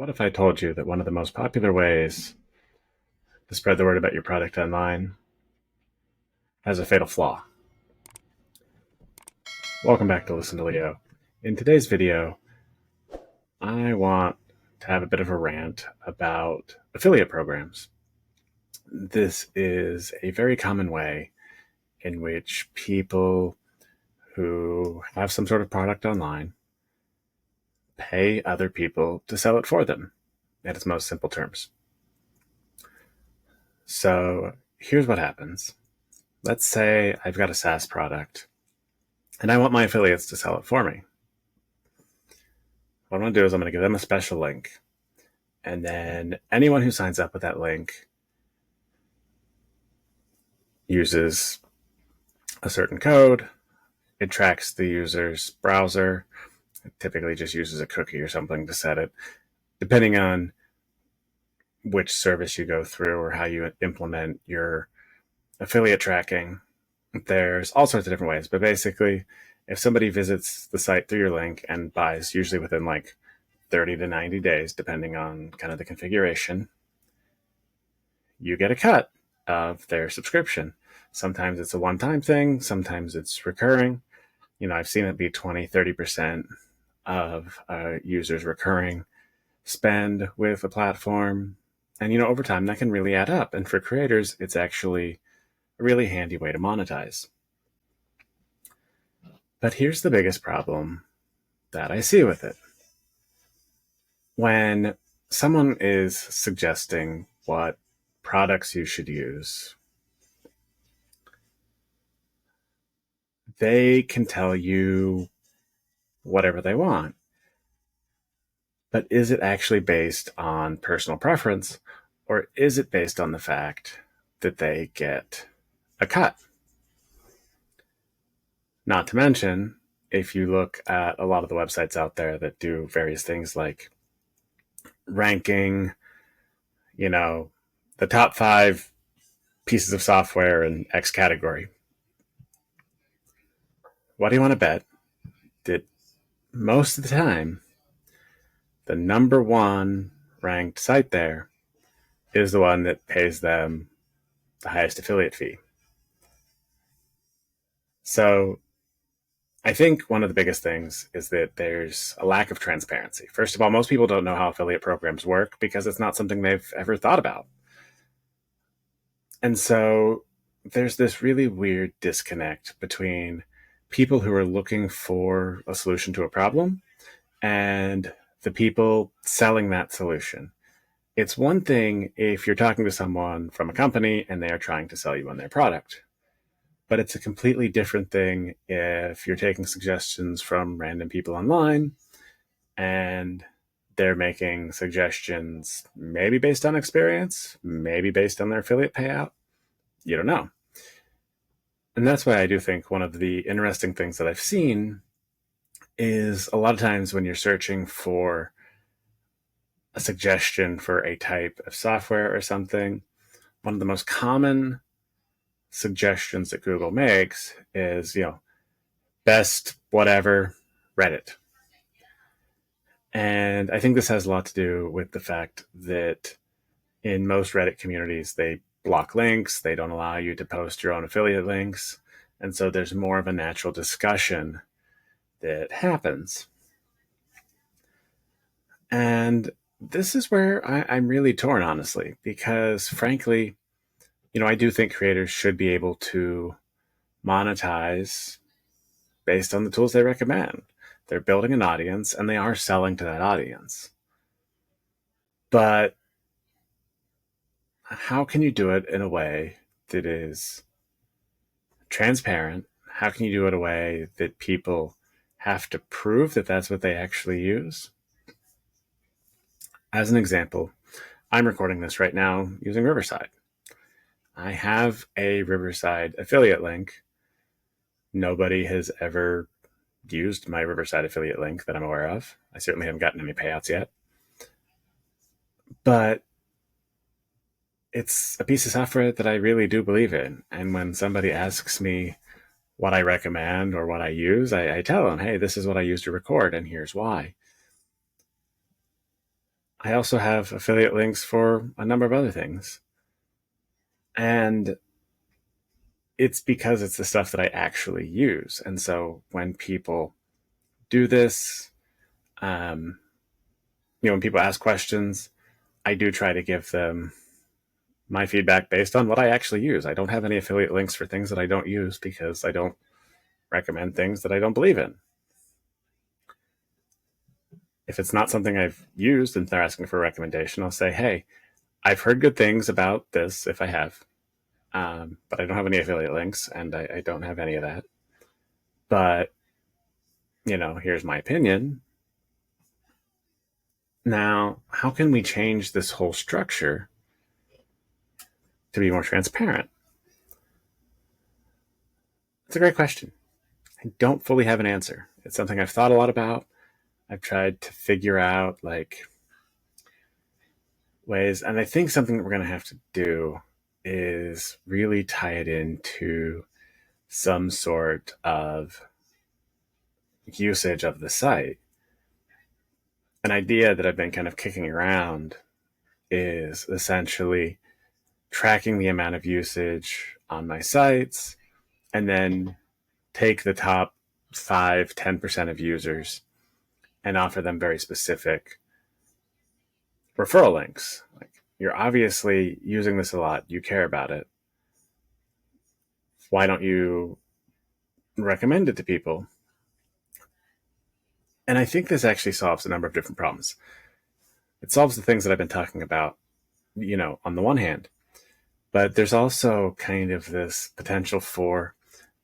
What if I told you that one of the most popular ways to spread the word about your product online has a fatal flaw? Welcome back to Listen to Leo. In today's video, I want to have a bit of a rant about affiliate programs. This is a very common way in which people who have some sort of product online pay other people to sell it for them at its most simple terms. So here's what happens. Let's say I've got a SaaS product and I want my affiliates to sell it for me. What I'm going to do is I'm going to give them a special link. And then anyone who signs up with that link uses a certain code. It tracks the user's browser. It typically just uses a cookie or something to set it. Depending on which service you go through or how you implement your affiliate tracking, there's all sorts of different ways. But basically, if somebody visits the site through your link and buys, usually within like 30 to 90 days, depending on kind of the configuration, you get a cut of their subscription. Sometimes it's a one-time thing. Sometimes it's recurring. I've seen it be 20, 30% of a user's recurring spend with a platform. And, over time that can really add up. And for creators, it's actually a really handy way to monetize. But here's the biggest problem that I see with it. When someone is suggesting what products you should use, they can tell you whatever they want. But is it actually based on personal preference, or is it based on the fact that they get a cut? Not to mention, if you look at a lot of the websites out there that do various things like ranking, the top 5 pieces of software in X category, what do you want to bet that most of the time the number one ranked site there is the one that pays them the highest affiliate fee? So I think one of the biggest things is that there's a lack of transparency. First of all, most people don't know how affiliate programs work because it's not something they've ever thought about. And so there's this really weird disconnect between people who are looking for a solution to a problem and the people selling that solution. It's one thing if you're talking to someone from a company and they are trying to sell you on their product, but it's a completely different thing if you're taking suggestions from random people online and they're making suggestions maybe based on experience, maybe based on their affiliate payout. You don't know. And that's why I do think one of the interesting things that I've seen is a lot of times when you're searching for a suggestion for a type of software or something, one of the most common suggestions that Google makes is, best whatever Reddit. And I think this has a lot to do with the fact that in most Reddit communities, they block links. They don't allow you to post your own affiliate links. And so there's more of a natural discussion that happens. And this is where I'm really torn, honestly, because frankly, I do think creators should be able to monetize based on the tools they recommend. They're building an audience and they are selling to that audience. But how can you do it in a way that is transparent? How can you do it in a way that people have to prove that that's what they actually use? As an example, I'm recording this right now using Riverside. I have a Riverside affiliate link. Nobody has ever used my Riverside affiliate link that I'm aware of. I certainly haven't gotten any payouts yet. But it's a piece of software that I really do believe in. And when somebody asks me what I recommend or what I use, I tell them, hey, this is what I use to record, and here's why. I also have affiliate links for a number of other things. And it's because it's the stuff that I actually use. And so when people do this, um, when people ask questions, I do try to give them my feedback based on what I actually use. I don't have any affiliate links for things that I don't use because I don't recommend things that I don't believe in. If it's not something I've used and they're asking for a recommendation, I'll say, hey, I've heard good things about this if I have, but I don't have any affiliate links and I don't have any of that. But, here's my opinion. Now, how can we change this whole structure to be more transparent? It's a great question. I don't fully have an answer. It's something I've thought a lot about. I've tried to figure out ways, and I think something that we're going to have to do is really tie it into some sort of usage of the site. An idea that I've been kind of kicking around is essentially tracking the amount of usage on my sites and then take the top 5-10% of users and offer them very specific referral links. Like, you're obviously using this a lot, you care about it. Why don't you recommend it to people? And I think this actually solves a number of different problems. It solves the things that I've been talking about, on the one hand, but there's also kind of this potential for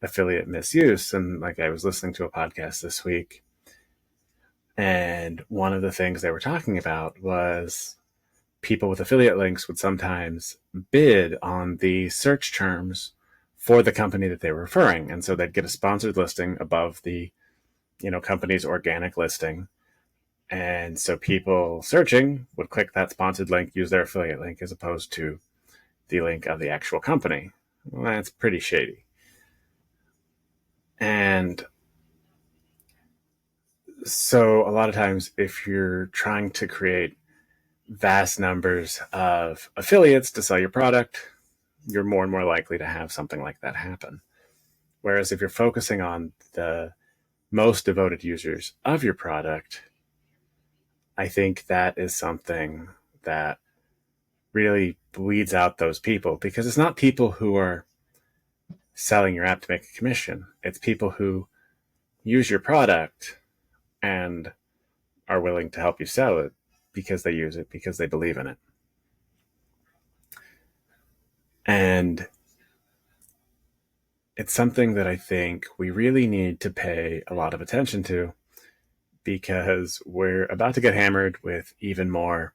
affiliate misuse. And I was listening to a podcast this week, and one of the things they were talking about was people with affiliate links would sometimes bid on the search terms for the company that they were referring. And so they'd get a sponsored listing above the, company's organic listing. And so people searching would click that sponsored link, use their affiliate link, as opposed to the link of the actual company. Well, that's pretty shady. And so a lot of times, if you're trying to create vast numbers of affiliates to sell your product, you're more and more likely to have something like that happen. Whereas if you're focusing on the most devoted users of your product, I think that is something that really weeds out those people, because it's not people who are selling your app to make a commission. It's people who use your product and are willing to help you sell it because they use it, because they believe in it. And it's something that I think we really need to pay a lot of attention to, because we're about to get hammered with even more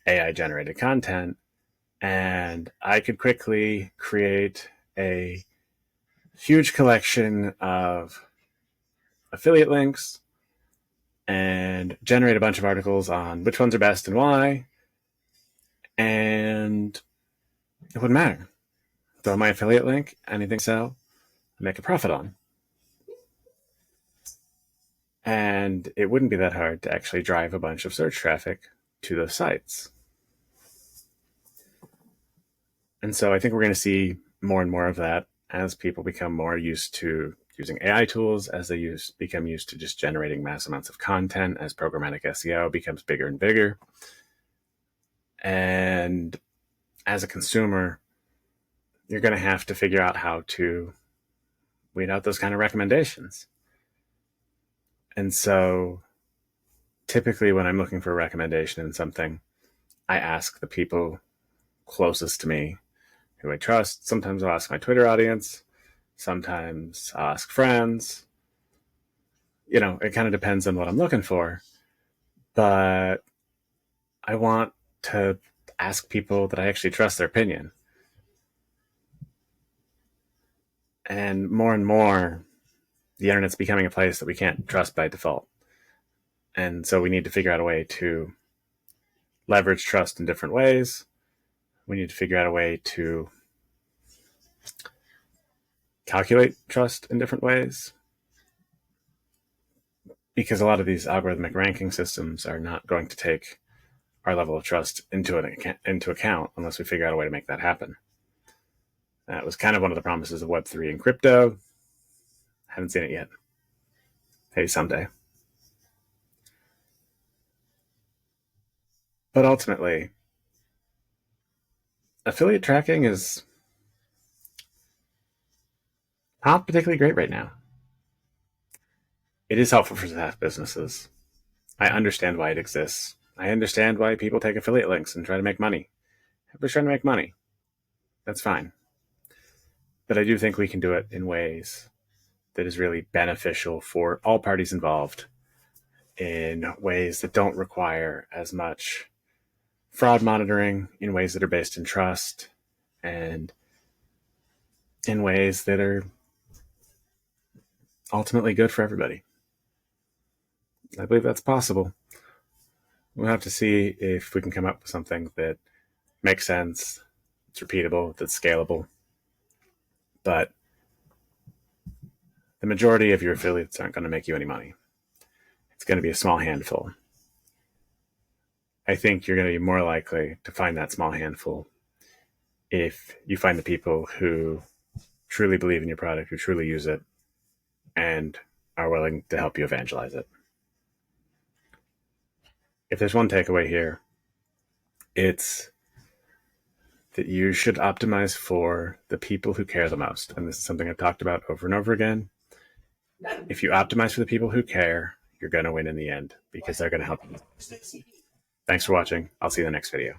AI generated content. And I could quickly create a huge collection of affiliate links and generate a bunch of articles on which ones are best and why. And it wouldn't matter. Throw my affiliate link, anything sell, make a profit on. And it wouldn't be that hard to actually drive a bunch of search traffic to those sites. And so I think we're going to see more and more of that as people become more used to using AI tools, as they become used to just generating mass amounts of content, as programmatic SEO becomes bigger and bigger. And as a consumer, you're going to have to figure out how to weed out those kind of recommendations. And so typically when I'm looking for a recommendation in something, I ask the people closest to me who I trust. Sometimes I'll ask my Twitter audience. Sometimes I'll ask friends. It kind of depends on what I'm looking for. But I want to ask people that I actually trust their opinion. And more, the internet's becoming a place that we can't trust by default. And so we need to figure out a way to leverage trust in different ways. We need to figure out a way to calculate trust in different ways, because a lot of these algorithmic ranking systems are not going to take our level of trust into account unless we figure out a way to make that happen. That was kind of one of the promises of Web3 and crypto. Haven't seen it yet. Maybe someday. But ultimately, affiliate tracking is not particularly great right now. It is helpful for SaaS businesses. I understand why it exists. I understand why people take affiliate links and try to make money. Everybody's trying to make money. That's fine. But I do think we can do it in ways that is really beneficial for all parties involved, in ways that don't require as much fraud monitoring, in ways that are based in trust, and in ways that are ultimately good for everybody. I believe that's possible. We'll have to see if we can come up with something that makes sense, it's repeatable, that's scalable. But the majority of your affiliates aren't going to make you any money. It's going to be a small handful. I think you're going to be more likely to find that small handful if you find the people who truly believe in your product, who truly use it, and are willing to help you evangelize it. If there's one takeaway here, it's that you should optimize for the people who care the most. And this is something I've talked about over and over again. If you optimize for the people who care, you're going to win in the end because they're going to help you. Thanks for watching. I'll see you in the next video.